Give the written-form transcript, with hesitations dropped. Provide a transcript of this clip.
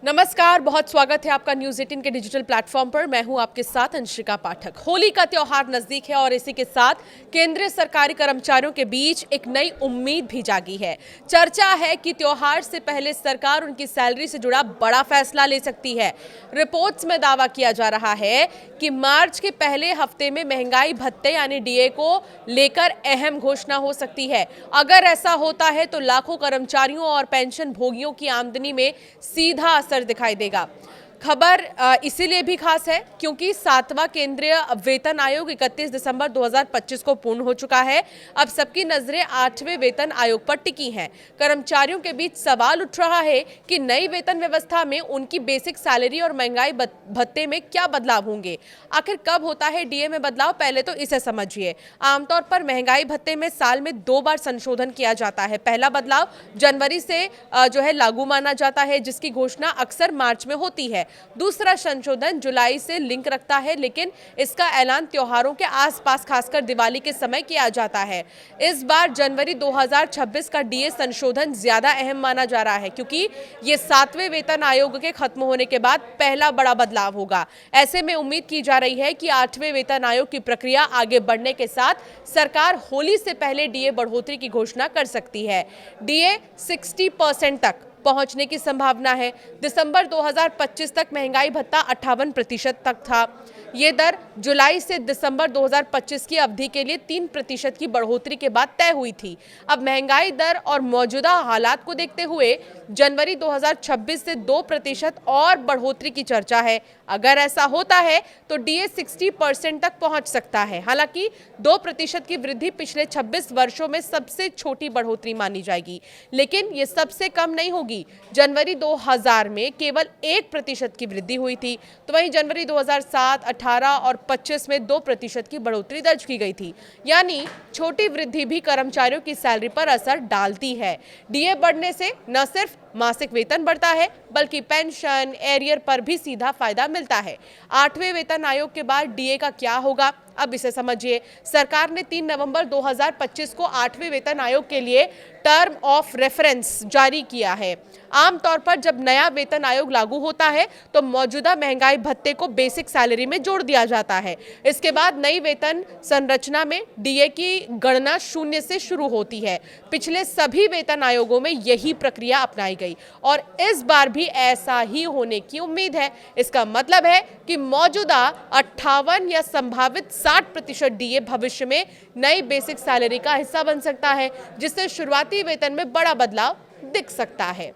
नमस्कार, बहुत स्वागत है आपका न्यूज़ 18 के डिजिटल प्लेटफॉर्म पर। मैं हूं आपके साथ अंशिका पाठक। होली का त्योहार नजदीक है और इसी के साथ केंद्रीय सरकारी कर्मचारियों के बीच एक नई उम्मीद भी जागी है। चर्चा है कि त्योहार से पहले सरकार उनकी सैलरी से जुड़ा बड़ा फैसला ले सकती है। रिपोर्ट्स में दावा किया जा रहा है कि मार्च के पहले हफ्ते में महंगाई भत्ते यानी डीए को लेकर अहम घोषणा हो सकती है। अगर ऐसा होता है तो लाखों कर्मचारियों और पेंशन भोगियों की आमदनी में सीधा असर दिखाई देगा। खबर इसीलिए भी खास है क्योंकि 7वां केंद्रीय वेतन आयोग 31 दिसंबर 2025 को पूर्ण हो चुका है। अब सबकी नजरें 8वें वेतन आयोग पर टिकी हैं। कर्मचारियों के बीच सवाल उठ रहा है कि नई वेतन व्यवस्था में उनकी बेसिक सैलरी और महंगाई भत्ते में क्या बदलाव होंगे। आखिर कब होता है डीए में बदलाव, पहले तो इसे समझिए। आमतौर पर महंगाई भत्ते में साल में 2 बार संशोधन किया जाता है। पहला बदलाव जनवरी से लागू माना जाता है, जिसकी घोषणा अक्सर मार्च में होती है। दूसरा संशोधन जुलाई से लिंक रखता है, लेकिन इसका ऐलान त्योहारों के आसपास खासकर दिवाली के समय किया जाता है। इस बार जनवरी 2026 का डीए संशोधन ज्यादा अहम माना जा रहा है क्योंकि ये 7वें वेतन आयोग के खत्म होने के बाद पहला बड़ा बदलाव होगा। ऐसे में उम्मीद की जा रही है कि 8वें वेतन आयोग की प्रक्रिया आगे बढ़ने के साथ सरकार होली से पहले डीए बढ़ोतरी की घोषणा कर सकती है। डीए 60% तक पहुंचने की संभावना है। दिसंबर 2025 तक महंगाई भत्ता 58% तक था। ये दर जुलाई से दिसंबर 2025 की अवधि के लिए 3% की बढ़ोतरी के बाद तय हुई थी। अब महंगाई दर और मौजूदा हालात को देखते हुए जनवरी 2026 से 2% और बढ़ोतरी की चर्चा है। अगर ऐसा होता है तो डीए 60% तक पहुंच सकता है। हालांकि 2% की वृद्धि पिछले 26 वर्षों में सबसे छोटी बढ़ोतरी मानी जाएगी, लेकिन ये सबसे कम नहीं होगी। जनवरी 2000 में केवल 1% की वृद्धि हुई थी, तो वहीं जनवरी 2007, 18 और 25 में 2% की बढ़ोतरी दर्ज की गई थी। यानी छोटी वृद्धि भी कर्मचारियों की सैलरी पर असर डालती है। डीए बढ़ने से न सिर्फ मासिक वेतन बढ़ता है बल्कि पेंशन, एरियर पर भी सीधा फायदा मिलता है। 8वें वेतन आयोग के बाद डीए का क्या होगा, अब इसे समझिए। सरकार ने 3 नवंबर 2025 को 8वें वेतन आयोग के लिए टर्म ऑफ रेफरेंस जारी किया है। आमतौर पर जब नया वेतन आयोग लागू होता है तो मौजूदा महंगाई भत्ते को बेसिक सैलरी में जोड़ दिया जाता है। इसके बाद नई वेतन संरचना में डीए की गणना 0 से शुरू होती है। पिछले सभी वेतन आयोगों में यही प्रक्रिया अपनाई गई और इस बार भी ऐसा ही होने की उम्मीद है। इसका मतलब है कि मौजूदा 58 या संभावित 60% डीए भविष्य में नई बेसिक सैलरी का हिस्सा बन सकता है, जिससे शुरुआती वेतन में बड़ा बदलाव दिख सकता है।